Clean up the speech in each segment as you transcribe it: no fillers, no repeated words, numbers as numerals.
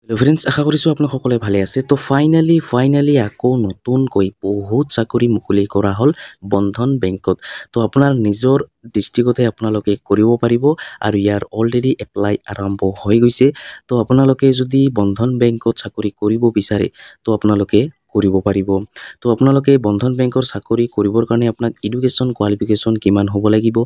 Hello' friends, আশা কৰিছোঁ আপোনালোক সকলোৱে ভালে আছে। তো ফাইনেলি আকৌ নতুনকৈ বহুত চাকৰি মুকলি কৰা হ'ল বন্ধন বেংকত। তো আপোনাৰ নিজৰ ডিষ্ট্ৰিক্টতে আপোনালোকে কৰিব পাৰিব আৰু ইয়াৰ অলৰেডি এপ্লাই আৰম্ভ হৈ গৈছে। তো আপোনালোকে যদি বন্ধন বেংকত চাকৰি কৰিব বিচাৰে তো আপোনালোকে কৰিব পাৰিব। তো আপোনালোকে বন্ধন বেংকৰ চাকৰি কৰিবৰ কাৰণে আপোনাক এডুকেশ্যন কোৱালিফিকেশ্যন কিমান হ'ব লাগিব,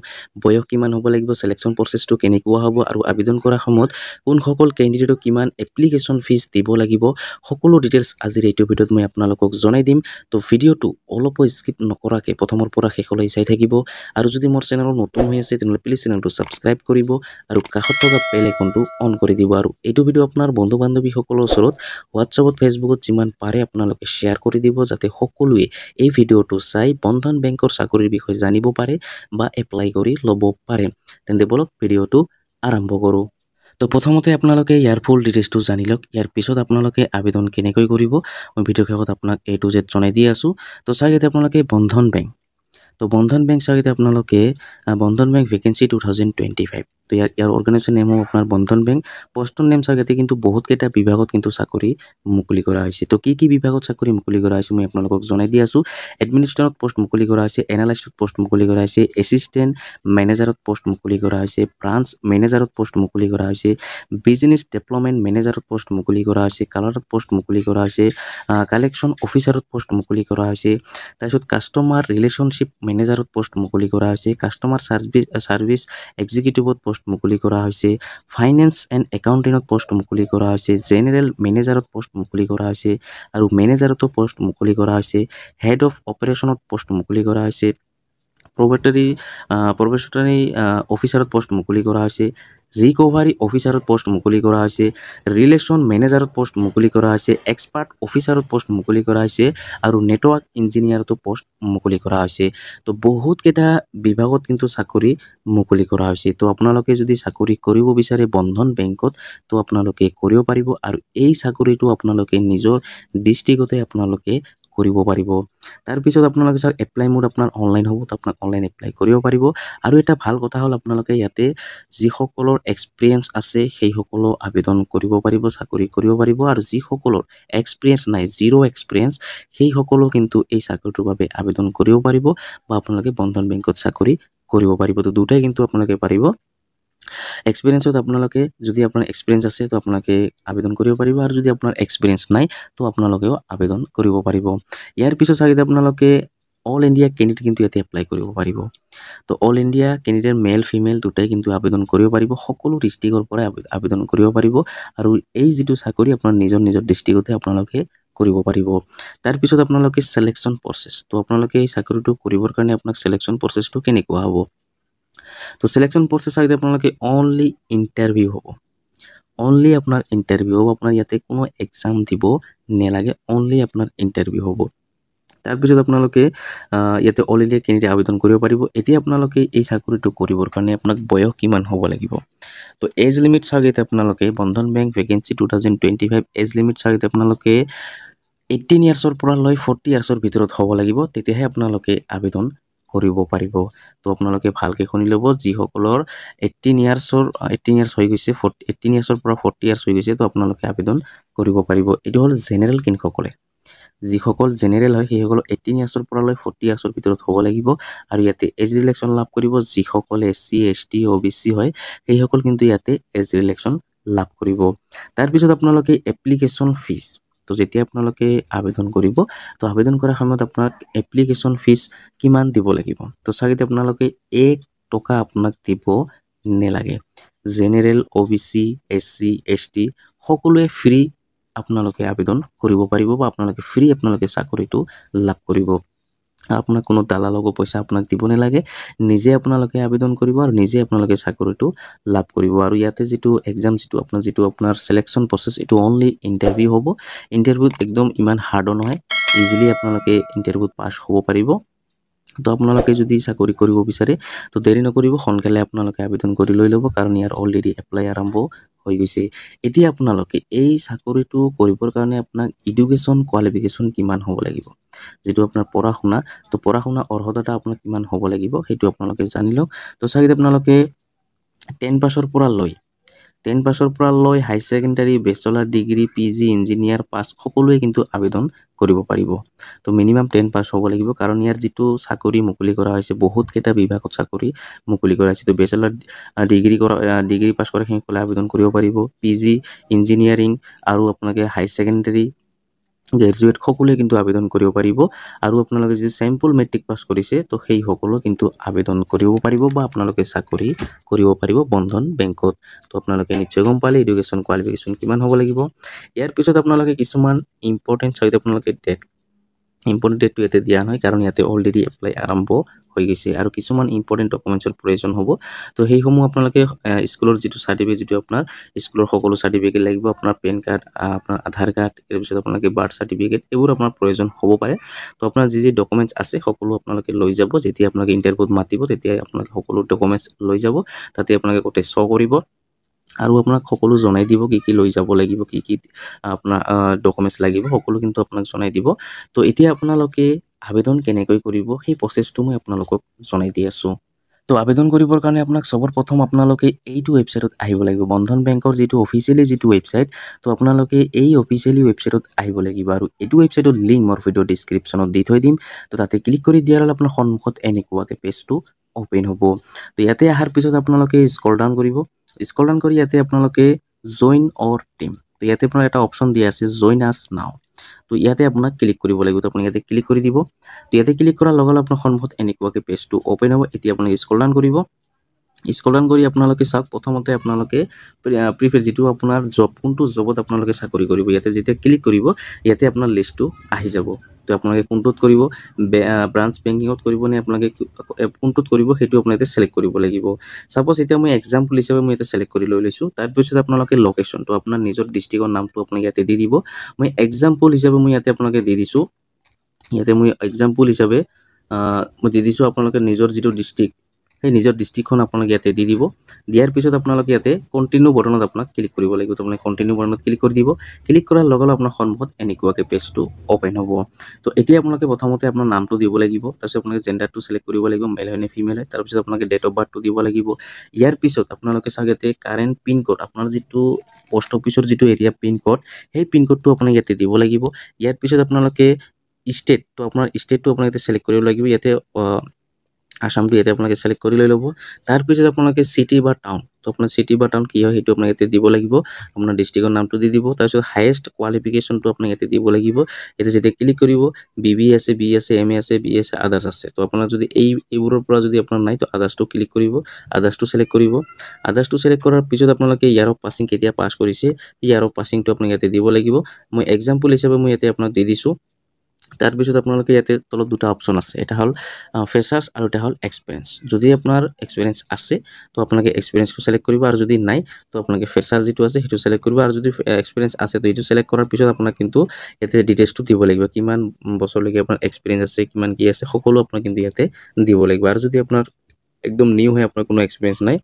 বয়স কিমান হ'ব লাগিব, চিলেকশ্যন প্ৰচেছটো কেনেকুৱা হ'ব আৰু আবেদন কৰাৰ সময়ত কোনসকল কেণ্ডিডেটক কিমান এপ্লিকেশ্যন ফিজ দিব লাগিব, সকলো ডিটেইলছ আজিৰ এইটো ভিডিঅ'ত মই আপোনালোকক জনাই দিম। তো ভিডিঅ'টো অলপো স্কিপ নকৰাকৈ প্ৰথমৰ পৰা শেষলৈ চাই থাকিব। আৰু যদি মোৰ চেনেলত নতুন হৈ আছে তেনেহ'লে প্লিজ চেনেলটো ছাবস্ক্ৰাইব কৰিব আৰু কাষত থকা বেল আইকনটো অন কৰি দিব। আৰু এইটো ভিডিঅ' আপোনাৰ বন্ধু বান্ধৱীসকলৰ ওচৰত হোৱাটছআপত ফেচবুকত যিমান পাৰে আপোনালোকে শ্বেয়াৰ কৰি দিব, যাতে সকলোৱে এই ভিডিঅ'টো চাই বন্ধন বেংকৰ চাকৰিৰ বিষয়ে জানিব পাৰে বা এপ্লাই কৰি ল'ব পাৰে। তেন্তে বলক ভিডিঅ'টো আৰম্ভ কৰোঁ। তো প্ৰথমতে আপোনালোকে ইয়াৰ ফুল ডিটেইলছটো জানি লওক। ইয়াৰ পিছত আপোনালোকে আবেদন কেনেকৈ কৰিব মই ভিডিঅ'ৰ শেষত আপোনাক A to Z জনাই দি আছোঁ। তো চাওক ইয়াতে আপোনালোকে বন্ধন বেংক, তো বন্ধন বেংক চাওক এতিয়া আপোনালোকে বন্ধন বেংক ভেকেঞ্চি 2025। তো ইয়াৰ অৰ্গেনাইজেশ্যন নেম হ'ব আপোনাৰ বন্ধন বেংক। পোষ্টৰ নেম চাওক ইয়াতে কিন্তু বহুতকেইটা বিভাগত কিন্তু চাকৰি মুকলি কৰা হৈছে। তো কি বিভাগত চাকৰি মুকলি কৰা হৈছে মই আপোনালোকক জনাই দি আছোঁ। এডমিনিষ্ট্ৰেটৰত পোষ্ট মুকলি কৰা হৈছে, এনালাইষ্টত পোষ্ট মুকলি কৰা হৈছে, এছিষ্টেণ্ট মেনেজাৰত পোষ্ট মুকলি কৰা হৈছে, ব্ৰাঞ্চ মেনেজাৰত পোষ্ট মুকলি কৰা হৈছে, বিজনেছ ডেভেলপমেণ্ট মেনেজাৰত পোষ্ট মুকলি কৰা হৈছে, কালাৰত পোষ্ট মুকলি কৰা হৈছে, কালেকশ্যন অফিচাৰত পোষ্ট মুকলি কৰা হৈছে, তাৰপিছত কাষ্টমাৰ ৰিলেশ্যনশ্বিপ মেনেজাৰত পোষ্ট মুকলি কৰা হৈছে, কাষ্টমাৰ ছাৰ্ভিচ এক্সিকিউটিভত পোষ্ট মুকলি কৰা হৈছে, ফাইনেন্স এণ্ড একাউণ্টিঙত পোষ্ট মুকলি কৰা হৈছে, জেনেৰেল মেনেজাৰত পোষ্ট মুকলি কৰা হৈছে আৰু মেনেজাৰতো পোষ্ট মুকলি কৰা হৈছে, হেড অফ অপাৰেশ্যনত পোষ্ট মুকলি কৰা হৈছে, প্ৰবেশ্যনাৰী অফিচাৰত পোষ্ট মুকলি কৰা হৈছে, ৰিকভাৰী অফিচাৰত পোষ্ট মুকলি কৰা হৈছে, ৰিলেশ্যন মেনেজাৰত পোষ্ট মুকলি কৰা হৈছে, এক্সপাৰ্ট অফিচাৰত পোষ্ট মুকলি কৰা হৈছে আৰু নেটৱৰ্ক ইঞ্জিনিয়াৰতো পোষ্ট মুকলি কৰা হৈছে। তো বহুতকেইটা বিভাগত কিন্তু চাকৰি মুকলি কৰা হৈছে। তো আপোনালোকে যদি চাকৰি কৰিব বিচাৰে বন্ধন বেংকত তো আপোনালোকে কৰিব পাৰিব আৰু এই চাকৰিটো আপোনালোকে নিজৰ ডিষ্ট্ৰিক্টতে আপোনালোকে কৰিব পাৰিব। তাৰপিছত আপোনালোকে চাওক এপ্লাই মোড আপোনাৰ অনলাইন হ'ব, তো আপোনাক অনলাইন এপ্লাই কৰিব পাৰিব। আৰু এটা ভাল কথা হ'ল আপোনালোকে ইয়াতে যিসকলৰ এক্সপিৰিয়েঞ্চ আছে সেইসকলো আবেদন কৰিব পাৰিব, চাকৰি কৰিব পাৰিব। আৰু যিসকলৰ এক্সপিৰিয়েঞ্চ নাই, জিৰ' এক্সপিৰিয়েঞ্চ, সেইসকলো কিন্তু এই চাকৰিটোৰ বাবে আবেদন কৰিব পাৰিব বা আপোনালোকে বন্ধন বেংকত চাকৰি কৰিব পাৰিব। তো দুটাই কিন্তু আপোনালোকে পাৰিব। এক্সপিৰিয়েঞ্চত আপোনালোকে যদি আপোনাৰ এক্সপিৰিয়েঞ্চ আছে তো আপোনালোকে আবেদন কৰিব পাৰিব, আৰু যদি আপোনাৰ এক্সপিৰিয়েঞ্চ নাই তো আপোনালোকেও আবেদন কৰিব পাৰিব। ইয়াৰ পিছত চাগে আপোনালোকে অল ইণ্ডিয়া কেণ্ডিডেট কিন্তু ইয়াতে এপ্লাই কৰিব পাৰিব। তো all India candidate male female দুটাই কিন্তু আবেদন কৰিব পাৰিব, সকলো ডিষ্ট্ৰিক্টৰ পৰাই আবেদন কৰিব পাৰিব। আৰু এই যিটো চাকৰি আপোনাৰ নিজৰ ডিষ্ট্ৰিক্টতে আপোনালোকে কৰিব পাৰিব। তাৰপিছত আপোনালোকে চিলেকশ্যন প্ৰচেছ, তো আপোনালোকে এই চাকৰিটো কৰিবৰ কাৰণে আপোনাক চিলেকশ্যন প্ৰচেছটো কেনেকুৱা হ'ব। তো চিলেকশ্যন প্ৰচেছ চাগে আপোনালোকে অনলি ইণ্টাৰভিউ হ'ব, অনলি আপোনাৰ ইণ্টাৰভিউ হ'ব। আপোনাৰ ইয়াতে কোনো এক্সাম দিব নালাগে, অনলি আপোনাৰ ইণ্টাৰভিউ হ'ব। তাৰপিছত আপোনালোকে ইয়াতে অল ইণ্ডিয়া কেণ্ডিডেট আবেদন কৰিব পাৰিব। এতিয়া আপোনালোকে এই চাকৰিটো কৰিবৰ কাৰণে আপোনাক বয়স কিমান হ'ব লাগিব। তো এজ লিমিট চাওক এতিয়া আপোনালোকে বন্ধন বেংক ভেকেঞ্চি 2025 এজ লিমিট চাওক এতিয়া আপোনালোকে 18 ইয়াৰ্ছৰ পৰা লৈ 40 ইয়াৰ্ছৰ ভিতৰত হ'ব লাগিব, তেতিয়াহে আপোনালোকে আবেদন কৰিব পাৰিব। তো আপোনালোকে ভালকৈ শুনি ল'ব, যিসকলৰ 18 ইয়াৰ্ছ হৈ গৈছে, 18 ইয়াৰ্ছৰ পৰা 40 ইয়াৰ্ছ হৈ গৈছে তো আপোনালোকে আবেদন কৰিব পাৰিব। এইটো হ'ল জেনেৰেল কেণ্ডসকলে, যিসকল জেনেৰেল হয় সেইসকল 18 ইয়াৰ্ছৰ পৰা লৈ 40 ইয়াৰ্ছৰ ভিতৰত হ'ব লাগিব। আৰু ইয়াতে এজ ৰিলেক্সন লাভ কৰিব যিসকলে SC ST OBC হয় সেইসকল কিন্তু ইয়াতে এজ ৰিলেক্সন লাভ কৰিব। তাৰপিছত আপোনালোকে এপ্লিকেশ্যন ফিজ, তো যেতিয়া আপোনালোকে আবেদন কৰিব তো আবেদন কৰাৰ সময়ত আপোনাক এপ্লিকেশ্যন ফিজ কিমান দিব লাগিব। তো চাগে আপোনালোকে 1 টকা আপোনাক দিব নালাগে। জেনেৰেল OBC SC ST সকলোৱে ফ্ৰী আপোনালোকে আবেদন কৰিব পাৰিব বা আপোনালোকে ফ্ৰী আপোনালোকে চাকৰিটো লাভ কৰিব। আপোনাক কোনো দালালকো পইচা আপোনাক দিব নালাগে, নিজে আপোনালোকে আবেদন কৰিব আৰু নিজে আপোনালোকে চাকৰিটো লাভ কৰিব। আৰু ইয়াতে যিটো এক্সাম যিটো আপোনাৰ চিলেকশ্যন প্ৰচেছ এইটো অনলি ইণ্টাৰভিউ হ'ব। ইণ্টাৰভিউত একদম ইমান হাৰ্ডো নহয়, ইজিলি আপোনালোকে ইণ্টাৰভিউত পাছ হ'ব পাৰিব। তো আপোনালোকে যদি চাকৰি কৰিব বিচাৰে তো দেৰি নকৰিব, সোনকালে আপোনালোকে আবেদন কৰি লৈ ল'ব, কাৰণ ইয়াৰ অলৰেডি এপ্লাই আৰম্ভ হৈ গৈছে। এতিয়া আপোনালোকে এই চাকৰিটো কৰিবৰ কাৰণে আপোনাক এডুকেশ্যন কোৱালিফিকেশ্যন কিমান হ'ব লাগিব, যিটো আপোনাৰ পঢ়া শুনা, তো পঢ়া শুনা অৰ্হতাটা আপোনাৰ কিমান হ'ব লাগিব সেইটো আপোনালোকে জানি লওক। তো চাগে আপোনালোকে 10 পাছৰ পৰা লৈ 10 পাছৰ পৰা লৈ high secondary bachelor degree PG engineer pass সকলোৱে কিন্তু আবেদন কৰিব পাৰিব। তো মিনিমাম 10 পাছ হ'ব লাগিব, কাৰণ ইয়াৰ যিটো চাকৰি মুকলি কৰা হৈছে বহুতকেইটা বিভাগত চাকৰি মুকলি কৰা হৈছে। তো বেচেলাৰ ডিগ্ৰী পাছ কৰাখিনিসকলে আবেদন কৰিব পাৰিব। PG ইঞ্জিনিয়াৰিং আৰু আপোনালোকে হাই ছেকেণ্ডাৰী গ্ৰেজুৱেট সকলোৱে কিন্তু আবেদন কৰিব পাৰিব। আৰু আপোনালোকে যদি চেম্পল মেট্ৰিক পাছ কৰিছে তো সেই সকলো কিন্তু আবেদন কৰিব পাৰিব বা আপোনালোকে চাকৰি কৰিব পাৰিব বন্ধন বেংকত। তো আপোনালোকে নিশ্চয় গম পালে এডুকেশ্যন কোৱালিফিকেশ্যন কিমান হ'ব লাগিব। ইয়াৰ পিছত আপোনালোকে কিছুমান ইম্পৰ্টেণ্ট চাইতে আপোনালোকে ইম্পৰ্টেণ্ট ডেটটো ইয়াতে দিয়া নহয়, কাৰণ ইয়াতে অলৰেডি এপ্লাই আৰম্ভ হৈ গৈছে। আৰু কিছুমান ইম্পৰ্টেণ্ট ডকুমেণ্টছৰ প্ৰয়োজন হ'ব। তো সেইসমূহ আপোনালোকে স্কুলৰ যিটো চাৰ্টিফিকেট, যিটো আপোনাৰ স্কুলৰ সকলো চাৰ্টিফিকেট লাগিব, আপোনাৰ পেন কাৰ্ড, আপোনাৰ আধাৰ কাৰ্ড, তাৰপিছত আপোনালোকে বাৰ্থ চাৰ্টিফিকেট, এইবোৰ আপোনাৰ প্ৰয়োজন হ'ব পাৰে। তো আপোনাৰ যি ডকুমেণ্টছ আছে সকলো আপোনালোকে লৈ যাব। যেতিয়া আপোনালোকে ইণ্টাৰভিউত মাতিব তেতিয়া আপোনালোকে সকলো ডকুমেণ্টছ লৈ যাব। তাতে আপোনালোকে গোটেই শ্ব' কৰিব আৰু আপোনাক সকলো জনাই দিব কি লৈ যাব লাগিব, কি আপোনাৰ ডকুমেণ্টছ লাগিব, সকলো কিন্তু আপোনাক জনাই দিব। তো এতিয়া আপোনালোকে আবেদন কেনেকৈ কৰিব সেই প্ৰচেছটো মই আপোনালোকক জনাই দি আছোঁ। তো আবেদন কৰিবৰ কাৰণে আপোনাক সবৰ প্ৰথম আপোনালোকে এইটো ৱেবছাইটত আহিব লাগিব, বন্ধন বেংকৰ যিটো অফিচিয়েলি যিটো ৱেবছাইট। তো আপোনালোকে এই অফিচিয়েলি ৱেবছাইটত আহিব লাগিব, আৰু এইটো ৱেবছাইটৰ লিংক মোৰ ভিডিঅ' ডিছক্ৰিপশ্যনত দি থৈ দিম। তো তাতে ক্লিক কৰি দিয়াৰ লগে আপোনাৰ সন্মুখত এনেকুৱাকৈ পেজটো অ'পেন হ'ব। তো ইয়াতে অহাৰ পিছত আপোনালোকে স্ক্ৰল ডাউন কৰিব। স্ক্ৰল ডাউন কৰি ইয়াতে আপোনালোকে জইন অৰ টিম, তো ইয়াতে আপোনাৰ এটা অপশ্যন দিয়া আছে জইন আছ নাও। তো ইয়াতে আপোনাক ক্লিক কৰিব লাগিব। তো আপুনি ইয়াতে ক্লিক কৰি দিব। তো ইয়াতে ক্লিক কৰাৰ লগে লগে আপোনাৰ সন্মুখত এনেকুৱাকৈ পেজটো অ'পেন হ'ব। এতিয়া আপুনি স্ক্ৰল ডাউন কৰিব। স্ক্ৰল ডাউন কৰি আপোনালোকে চাওক, প্ৰথমতে আপোনালোকে প্ৰিফাৰ যিটো আপোনাৰ জব, কোনটো জবত আপোনালোকে চাকৰি কৰিব, ইয়াতে যেতিয়া ক্লিক কৰিব ইয়াতে আপোনাৰ লিষ্টটো আহি যাব। তো আপোনালোকে কোনটোত কৰিব, ব্ৰাঞ্চ বেংকিঙত কৰিব নে আপোনালোকে কোনটোত কৰিব সেইটো আপোনালোকে চিলেক্ট কৰিব লাগিব। ছাপ'জ এতিয়া মই এক্সাম্পল হিচাপে মই ইয়াতে চিলেক্ট কৰি লৈ লৈছোঁ। তাৰপিছত আপোনালোকে লোকেশ্যনটো আপোনাৰ নিজৰ ডিষ্ট্ৰিক্টৰ নামটো আপোনালোকে ইয়াতে দি দিব। মই এক্সাম্পল হিচাপে মই ইয়াতে আপোনালোকে দি দিছোঁ। ইয়াতে মই এক্সাম্পল হিচাপে মই দি দিছোঁ আপোনালোকে নিজৰ যিটো ডিষ্ট্ৰিক্ট, সেই নিজৰ ডিষ্ট্ৰিক্টখন আপোনালোকে ইয়াতে দি দিব। দিয়াৰ পিছত আপোনালোকে ইয়াতে কণ্টিনিউ বটনত আপোনাক ক্লিক কৰিব লাগিব। তো আপোনালোকে কণ্টিনিউ বটনত ক্লিক কৰি দিব। ক্লিক কৰাৰ লগে লগে আপোনাৰ সন্মুখত এনেকুৱাকৈ পেজটো অ'পেন হ'ব। তো এতিয়া আপোনালোকে প্ৰথমতে আপোনাৰ নামটো দিব লাগিব, তাৰপিছত আপোনালোকে জেণ্ডাৰটো চিলেক্ট কৰিব লাগিব, মেল হয় নে ফিমেল হয়, তাৰপিছত আপোনালোকে ডেট অফ বাৰ্থটো দিব লাগিব। ইয়াৰ পিছত আপোনালোকে চাওক ইয়াতে কাৰেণ্ট পিন ক'ড, আপোনাৰ যিটো পোষ্ট অফিচৰ যিটো এৰিয়া পিন ক'ড, সেই পিন ক'ডটো আপোনাক ইয়াতে দিব লাগিব। ইয়াৰ পিছত আপোনালোকে ষ্টেটটো, আপোনাৰ ষ্টেটটো আপোনালোকে ইয়াতে চিলেক্ট কৰিব লাগিব। ইয়াতে আসামটো ইয়াতে আপোনালোকে চিলেক্ট কৰি লৈ ল'ব। তাৰপিছত আপোনালোকে চিটি বা টাউন, তো আপোনাৰ চিটি বা টাউন কি হয় সেইটো আপোনাক ইয়াতে দিব লাগিব। আপোনাৰ ডিষ্ট্ৰিক্টৰ নামটো দি দিব। তাৰপিছত হায়েষ্ট কোৱালিফিকেশ্যনটো আপোনাক ইয়াতে দিব লাগিব। ইয়াতে যেতিয়া ক্লিক কৰিব BB আছে, BE আছে, MA আছে, BA আছে, আদাৰ্ছ আছে। তো আপোনাৰ যদি এইবোৰৰ পৰা যদি আপোনাৰ নাই তো আদাৰ্ছটো ক্লিক কৰিব, আদাৰ্ছটো চিলেক্ট কৰিব। আদাৰ্ছটো চিলেক্ট কৰাৰ পিছত আপোনালোকে ইয়াৰ অফ পাছিং কেতিয়া পাছ কৰিছে, ইয়াৰ অফ পাছিংটো আপোনাক ইয়াতে দিব লাগিব। মই এক্সাম্পল হিচাপে মই ইয়াতে আপোনাক দি দিছোঁ। তাৰপিছত আপোনালোকে ইয়াতে তলত দুটা অপশ্যন আছে, এটা হ'ল ফ্ৰেছাৰ্ছ আৰু এটা হ'ল এক্সপিৰিয়েঞ্চ। যদি আপোনাৰ এক্সপিৰিয়েঞ্চ আছে তো আপোনালোকে এক্সপিৰিয়েঞ্চটো চিলেক্ট কৰিব, আৰু যদি নাই তো আপোনালোকে ফ্ৰেছাৰ যিটো আছে সেইটো চিলেক্ট কৰিব। আৰু যদি এক্সপিৰিয়েঞ্চ আছে তো এইটো চিলেক্ট কৰাৰ পিছত আপোনাক কিন্তু ইয়াতে ডিটেইলছটো দিব লাগিব, কিমান বছৰলৈকে আপোনাৰ এক্সপিৰিয়েঞ্চ আছে, কিমান কি আছে, সকলো আপোনাক কিন্তু ইয়াতে দিব লাগিব। আৰু যদি আপোনাৰ একদম নিউ হয়, আপোনাৰ কোনো এক্সপিৰিয়েঞ্চ নাই,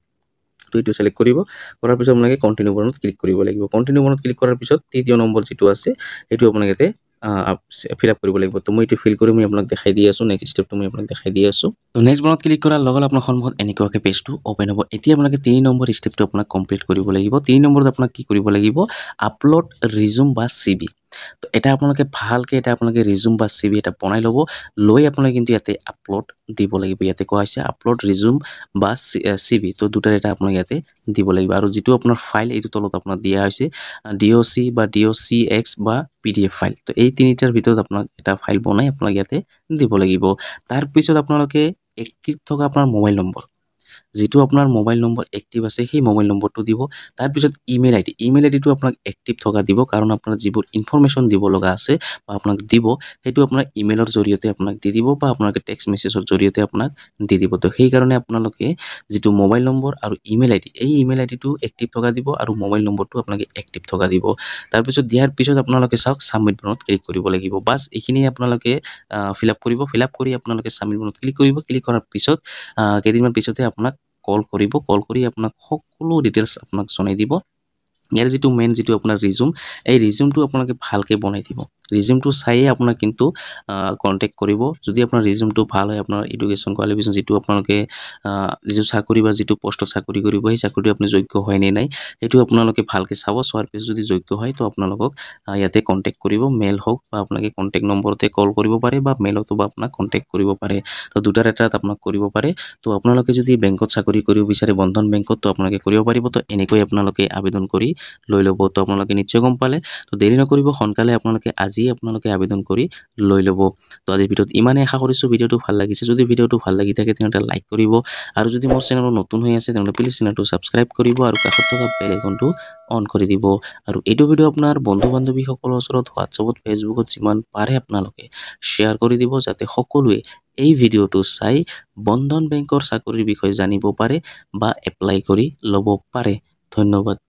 তো এইটো চিলেক্ট কৰিব। কৰাৰ পিছত আপোনালোকে কণ্টিনিউ বাটনত ক্লিক কৰিব লাগিব। কণ্টিনিউ বাটনত ক্লিক কৰাৰ পিছত তৃতীয় নম্বৰ যিটো আছে সেইটো আপোনাক ইয়াতে ফিল আপ কৰিব লাগিব। তো মই এইটো ফিল কৰি মই আপোনাক দেখাই দি আছোঁ। নেক্সট ষ্টেপটো মই আপোনাক দেখাই দি আছোঁ। তো নেক্সট বাটনত ক্লিক কৰাৰ লগে লগে আপোনাৰ সন্মুখত এনেকুৱাকৈ পেজটো অ'পেন হ'ব। এতিয়া আপোনালোকে 3 নম্বৰ ষ্টেপটো আপোনাক কমপ্লিট কৰিব লাগিব। 3 নম্বৰত আপোনাক কি কৰিব লাগিব, আপলোড ৰিজিউম বা CV। তো এটা আপোনালোকে ভালকৈ আপোনালোকে ৰিজিউম বা CV এটা বনাই ল'ব। লৈ আপোনালোকে কিন্তু ইয়াতে আপলোড দিব লাগিব। ইয়াতে কোৱা হৈছে আপলোড ৰিজিউম বা CV। তো দুটাৰ এটা আপোনাক ইয়াতে দিব লাগিব। আৰু যিটো আপোনাৰ ফাইল এইটো তলত আপোনাক দিয়া হৈছে DOC বা DOCX বা PDF ফাইল। তো এই তিনিটাৰ ভিতৰত আপোনাক এটা ফাইল বনাই আপোনাক ইয়াতে দিব লাগিব। তাৰপিছত আপোনালোকে এক্টিভ থকা আপোনাৰ মোবাইল নম্বৰ, যিটো আপোনাৰ মোবাইল নম্বৰ এক্টিভ আছে সেই মোবাইল নম্বৰটো দিব। তাৰপিছত ইমেইল আইডিটো আপোনাক এক্টিভ থকা দিব, কাৰণ আপোনাৰ যিবোৰ ইনফৰমেশ্যন দিব লগা আছে বা আপোনাক দিব সেইটো আপোনাৰ ইমেইলৰ জৰিয়তে আপোনাক দি দিব, বা আপোনালোকে টেক্সট মেছেজৰ জৰিয়তে আপোনাক দি দিব। তো সেইকাৰণে আপোনালোকে যিটো মোবাইল নম্বৰ আৰু ইমেইল আইডি, এই ইমেইল আইডিটো এক্টিভ থকা দিব আৰু মোবাইল নম্বৰটো আপোনালোকে এক্টিভ থকা দিব। তাৰপিছত দিয়াৰ পিছত আপোনালোকে চাওক ছাবমিট বাটনত ক্লিক কৰিব লাগিব। বাছ এইখিনিয়ে আপোনালোকে ফিল আপ কৰিব। ফিল আপ কৰি আপোনালোকে ছাবমিট বাটনত ক্লিক কৰিব। ক্লিক কৰাৰ পিছত কেইদিনমান পিছতে আপোনাক কল কৰিব। কল কৰি আপোনাক সকলো ডিটেইলছ আপোনাক জনাই দিব ইয়াৰ যিটো মেইন যিটো আপোনাৰ ৰিজিউম, এই ৰিজিউমটো আপোনালোকে ভালকৈ বনাই দিব। ৰিজিউমটো চাইয়ে আপোনাক কিন্তু কণ্টেক্ট কৰিব। যদি আপোনাৰ ৰিজিউমটো ভাল হয়, আপোনাৰ এডুকেশ্যন কোৱালিফিকেশ্যন যিটো আপোনালোকে যিটো চাকৰি বা যিটো পষ্টত চাকৰি কৰিব, সেই চাকৰিটো আপুনি যোগ্য হয় নে নাই সেইটো আপোনালোকে ভালকৈ চাব। চোৱাৰ পিছত যদি যোগ্য হয় তো আপোনালোকক ইয়াতে কণ্টেক্ট কৰিব। মেইল হওক বা আপোনালোকে কণ্টেক্ট নম্বৰতে কল কৰিব পাৰে বা মেইলতো বা আপোনাক কণ্টেক্ট কৰিব পাৰে। তো দুটাৰ এটাত আপোনাক কৰিব পাৰে। তো আপোনালোকে যদি বেংকত চাকৰি কৰিব বিচাৰে, বন্ধন বেংকত, তো আপোনালোকে কৰিব পাৰিব। তো এনেকৈ আপোনালোকে আবেদন কৰি লৈ ল'ব। তো আপোনালোকে নিশ্চয় গম পালে। তো দেৰি নকৰিব, সোনকালে আপোনালোকে আজি আপোনালোকে আবেদন কৰি লৈ ল'ব। তো আজিৰ ভিডিঅ'ত ইমানেই, আশা কৰিছোঁ ভিডিঅ'টো ভাল লাগিছে। যদি ভিডিঅ'টো ভাল লাগি থাকে তেনেহ'লে লাইক কৰিব, আৰু যদি মোৰ চেনেলত নতুন হৈ আছে তেনেহ'লে প্লিজ চেনেলটো ছাবস্ক্ৰাইব কৰিব আৰু কাষত থকা বেল আইকনটো অন কৰি দিব। আৰু এইটো ভিডিঅ' আপোনাৰ বন্ধু বান্ধৱীসকলৰ ওচৰত হোৱাটছআপত, ফেচবুকত যিমান পাৰে আপোনালোকে শ্বেয়াৰ কৰি দিব, যাতে সকলোৱে এই ভিডিঅ'টো চাই বন্ধন বেংকৰ চাকৰিৰ বিষয়ে জানিব পাৰে বা এপ্লাই কৰি ল'ব পাৰে। ধন্যবাদ।